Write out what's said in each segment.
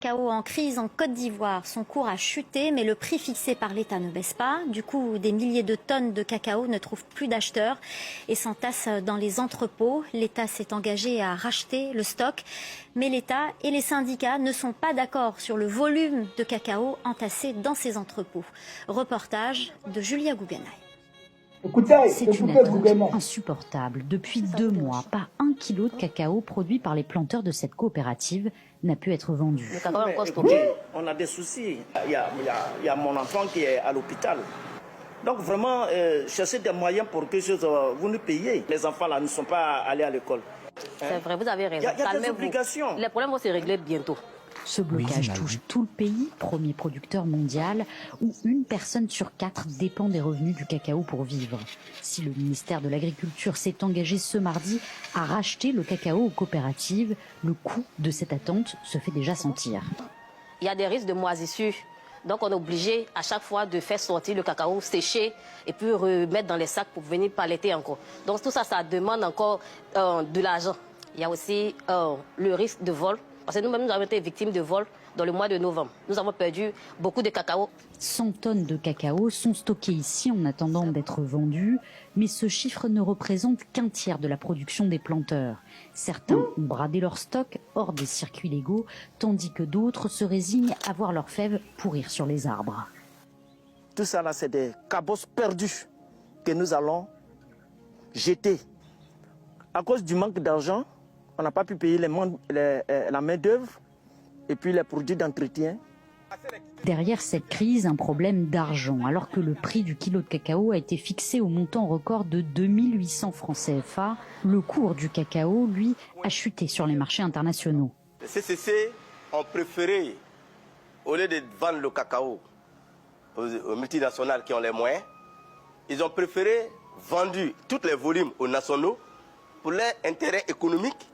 Cacao en crise en Côte d'Ivoire. Son cours a chuté, mais le prix fixé par l'État ne baisse pas. Du coup, des milliers de tonnes de cacao ne trouvent plus d'acheteurs et s'entassent dans les entrepôts. L'État s'est engagé à racheter le stock, mais l'État et les syndicats ne sont pas d'accord sur le volume de cacao entassé dans ces entrepôts. Reportage de Julia Gouganay. C'est une attente insupportable. Depuis 2 mois, pas 1 kilo de cacao produit par les planteurs de cette coopérative n'a pu être vendu. Le cacao est encore stocké. On a des soucis. Il y a mon enfant qui est à l'hôpital. Donc vraiment, cherchez des moyens pour que vous nous payiez. Les enfants là ne sont pas allés à l'école. C'est vrai, vous avez raison. Il y a des obligations. Les problèmes vont se régler bientôt. Ce blocage touche tout le pays, premier producteur mondial, où 1 personne sur 4 dépend des revenus du cacao pour vivre. Si le ministère de l'Agriculture s'est engagé ce mardi à racheter le cacao aux coopératives, le coût de cette attente se fait déjà sentir. Il y a des risques de moisissure. Donc on est obligé à chaque fois de faire sortir le cacao séché et puis remettre dans les sacs pour venir paletter encore. Donc tout ça, ça demande encore de l'argent. Il y a aussi le risque de vol. Parce que nous-mêmes, nous avons été victimes de vol dans le mois de novembre. Nous avons perdu beaucoup de cacao. 100 tonnes de cacao sont stockées ici en attendant d'être vendues, mais ce chiffre ne représente qu'un tiers de la production des planteurs. Certains ont bradé leur stock hors des circuits légaux, tandis que d'autres se résignent à voir leurs fèves pourrir sur les arbres. Tout ça là, c'est des cabosses perdus que nous allons jeter. À cause du manque d'argent, on n'a pas pu payer la main-d'œuvre et puis les produits d'entretien. Derrière cette crise, un problème d'argent. Alors que le prix du kilo de cacao a été fixé au montant record de 2800 francs CFA, le cours du cacao, lui, a chuté sur les marchés internationaux. Les CCC ont préféré, au lieu de vendre le cacao aux multinationales qui ont les moyens, ils ont préféré vendre tous les volumes aux nationaux pour leur intérêt économique.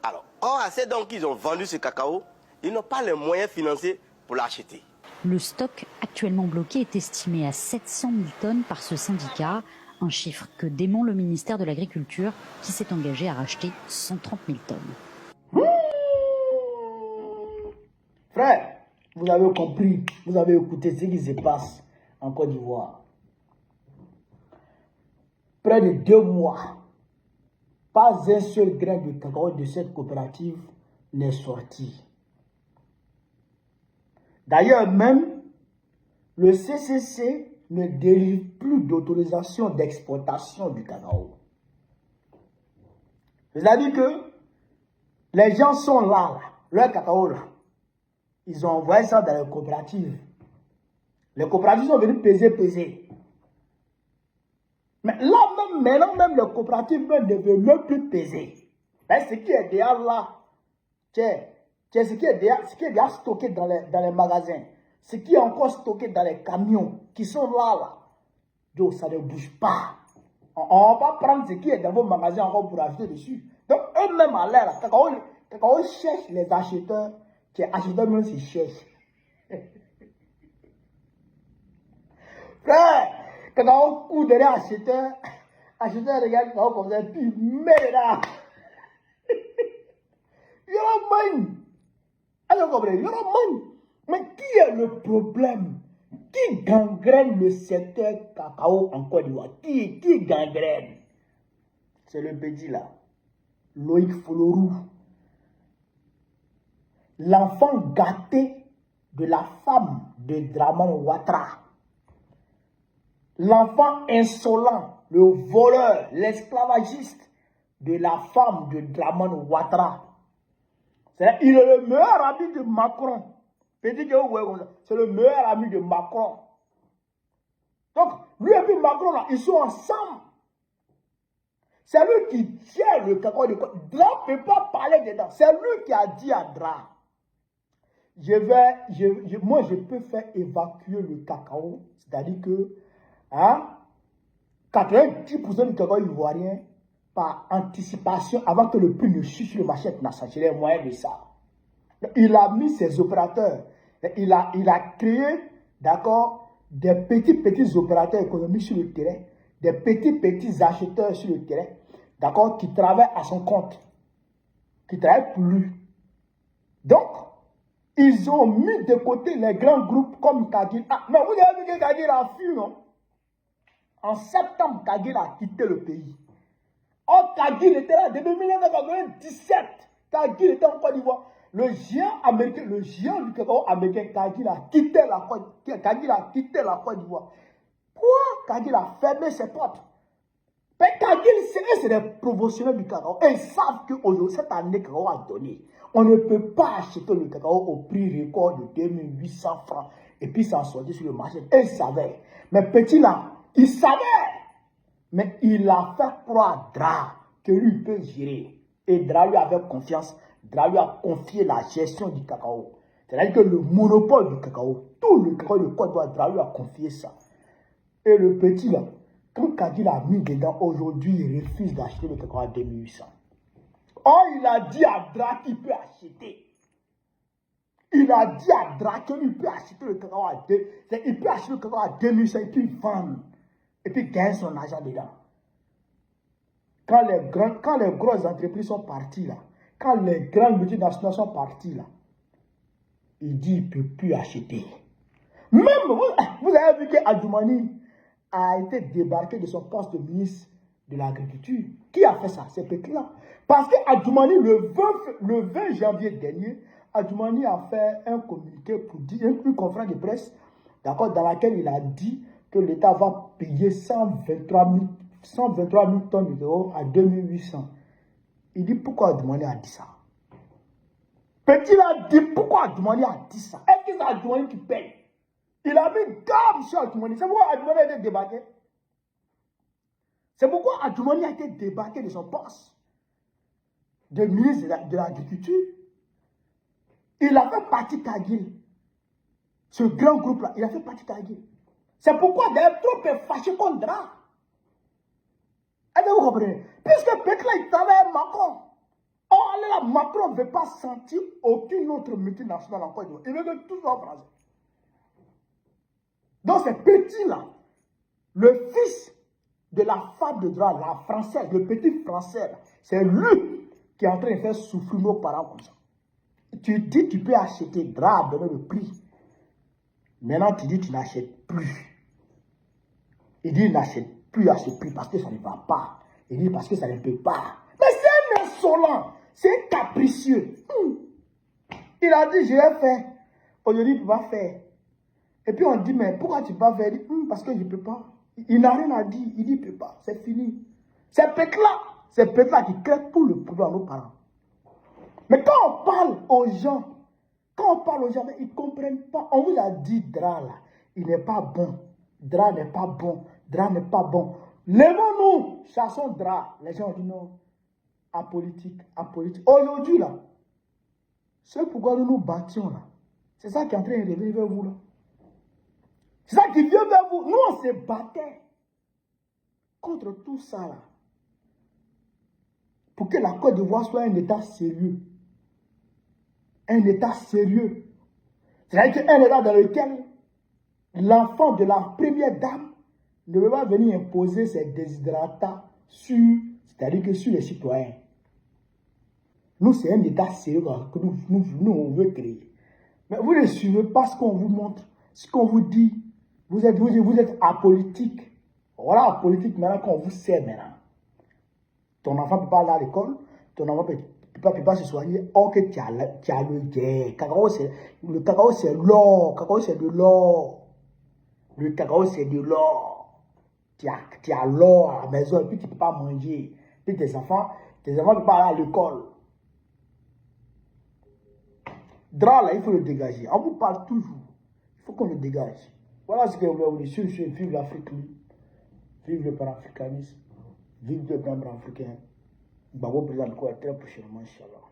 Alors, à ces donc ils ont vendu ce cacao, ils n'ont pas les moyens financiers pour l'acheter. Le stock actuellement bloqué est estimé à 700 000 tonnes par ce syndicat, un chiffre que dément le ministère de l'Agriculture qui s'est engagé à racheter 130 000 tonnes. Frère, vous avez compris, vous avez écouté ce qui se passe en Côte d'Ivoire. Près de 2 mois. Pas un seul grain de cacao de cette coopérative n'est sorti. D'ailleurs, même le CCC ne délivre plus d'autorisation d'exportation du cacao. C'est-à-dire que les gens sont là, leur cacao là. Ils ont envoyé ça dans les coopératives. Les coopératives sont venues peser. Mais là même, maintenant même les coopératives ne veulent même plus peser. Mais ce qui est déjà là, c'est ce qui est déjà stocké dans les magasins. Ce qui est encore stocké dans les camions qui sont là. Donc ça ne bouge pas. On ne va pas prendre ce qui est dans vos magasins encore pour acheter dessus. Donc eux-mêmes à l'air, cacao cherche les acheteurs, qui acheteurs même s'ils cherchent. Frère, cacao court derrière acheteur regarde cacao comme ça, puis met là. Mais qui est le problème? Qui gangrène le secteur cacao en Côte d'Ivoire? Qui gangrène? C'est le petit là, Loïc Folorou. L'enfant gâté de la femme de Dramane Ouattara. L'enfant insolent, le voleur, l'esclavagiste de la femme de Dramane Ouattara. Il est le meilleur ami de Macron. Petit que vous voyez comme ça, c'est le meilleur ami de Macron. Donc, lui et puis Macron, là, ils sont ensemble. C'est lui qui tient le cacao de Côte. Dra ne peut pas parler dedans. C'est lui qui a dit à Dra. Moi, je peux faire évacuer le cacao. C'est-à-dire que 90% du cacao ivoirien, par anticipation, avant que le prix ne chute sur le marché international, j'ai les moyens de ça. Il a mis ses opérateurs. Il a créé, d'accord, des petits opérateurs économiques sur le terrain, des petits acheteurs sur le terrain, d'accord, qui travaillent à son compte, qui travaillent pour lui. Donc, Ils ont mis de côté les grands groupes comme Kagil. Ah, mais vous avez vu que Kagil a fui, non? En septembre, Kagil a quitté le pays. Or, Kagil était là depuis 1997. Kagil était en Côte d'Ivoire. Le géant américain, le géant du cacao américain, Kagil a quitté la Côte d'Ivoire. Pourquoi Kagil a fermé ses portes? Mais Kagil, c'est des promotionnels du cacao. Et ils savent qu'aujourd'hui, cette année, le cacao a donné. On ne peut pas acheter le cacao au prix record de 2800 francs et puis s'en sortir sur le marché. Et ils savaient. Mais petit là, il savait. Mais il a fait croire à Dra que lui peut gérer. Et Dra lui avait confiance. Dra lui a confié la gestion du cacao. C'est-à-dire que le monopole du cacao, tout le cacao de Côte d'Ivoire, Dra lui a confié ça. Et le petit là, quand Kagil a mis dedans, aujourd'hui, il refuse d'acheter le cacao à 2800. Or, il a dit à Dra qu'il peut acheter. Il a dit à Dra qu'il peut acheter le cacao à 2. Il peut acheter le cacao à 2800 et puis vendre. Et puis gagner son argent dedans. Quand les grosses entreprises sont parties là, quand les grandes multinationales sont parties là, il dit qu'il ne peut plus acheter. Même, vous avez vu qu'Adjoumani a été débarqué de son poste de ministre de l'Agriculture. Qui a fait ça? C'est Pétla. Parce qu'Adjoumani, le 20 janvier dernier, Adjoumani a fait un communiqué pour dire, une conférence de presse, d'accord, dans laquelle il a dit que l'État va payer 123 000 tonnes de cacao à 2800. Il dit pourquoi Adjoumani a dit ça? Petit a dit pourquoi Adjoumani a dit ça? Est-ce que c'est Adjoumani qui paye? Il a mis gamme sur Adjoumani. C'est pourquoi Adjoumani a été débarqué. C'est pourquoi Adjoumani a été débarqué de son poste de ministre de l'Agriculture. Il a fait partie de Kagil. Ce grand groupe-là, il a fait partie de Kagil. C'est pourquoi d'ailleurs trop est fâché contre Dra. Est-ce que vous comprenez? Puisque Pétla, il travaille avec Macron. Or, là, Macron ne veut pas sentir aucune autre multinationale en Côte d'Ivoire. Il veut que tout soit français. Donc, ce petit-là, le fils de la femme de Dra, la française, le petit français, c'est lui qui est en train de faire souffrir nos parents comme ça. Tu dis tu peux acheter Dra à donner le prix. Maintenant, tu dis tu n'achètes plus. Il dit il n'achète plus à ce prix parce que ça ne va pas. Il dit parce que ça ne peut pas. Mais c'est un insolent, c'est un capricieux. Il a dit je vais faire. Aujourd'hui, il ne peut pas faire. Et puis on dit, mais pourquoi tu ne peux pas faire? Il dit, parce que je ne peux pas. Il n'a rien à dire. Il dit, il ne peut pas. C'est fini. C'est Pétla qui crée tout le problème à nos parents. Mais quand on parle aux gens, mais ils ne comprennent pas. On vous a dit, Dra là, il n'est pas bon. Dra n'est pas bon. Dra n'est pas bon. Lèvons-nous, chassons Dra. Les gens ont dit non. Apolitique. Aujourd'hui là, ce pourquoi nous nous battions là, c'est ça qui est en train de revenir vers vous là. C'est ça qui vient vers vous. Nous, on se battait contre tout ça là. Pour que la Côte d'Ivoire soit un État sérieux. Un État sérieux. C'est-à-dire qu'un État dans lequel l'enfant de la première dame ne veut pas venir imposer ses desiderata c'est-à-dire que sur les citoyens. Nous, c'est un État sérieux que nous on veut créer. Mais vous ne suivez pas ce qu'on vous montre, ce qu'on vous dit. Vous êtes apolitique. Voilà apolitique maintenant qu'on vous sert maintenant. Ton enfant ne peut pas aller à l'école, ton enfant ne peut pas se soigner. Or que tu as le guerre. Le cacao c'est l'or. Cacao c'est de l'or. Le cacao c'est de l'or. Tu as l'or à la maison et puis tu ne peux pas manger. Puis tes enfants ne peuvent pas aller à l'école. Dra là, il faut le dégager. On vous parle toujours. Il faut qu'on le dégage. Voilà ce que je voulais vous dire. Vive l'Afrique, vive le panafricanisme, vive le grand africain. Babo président quoi très prochainement, Inch'Allah.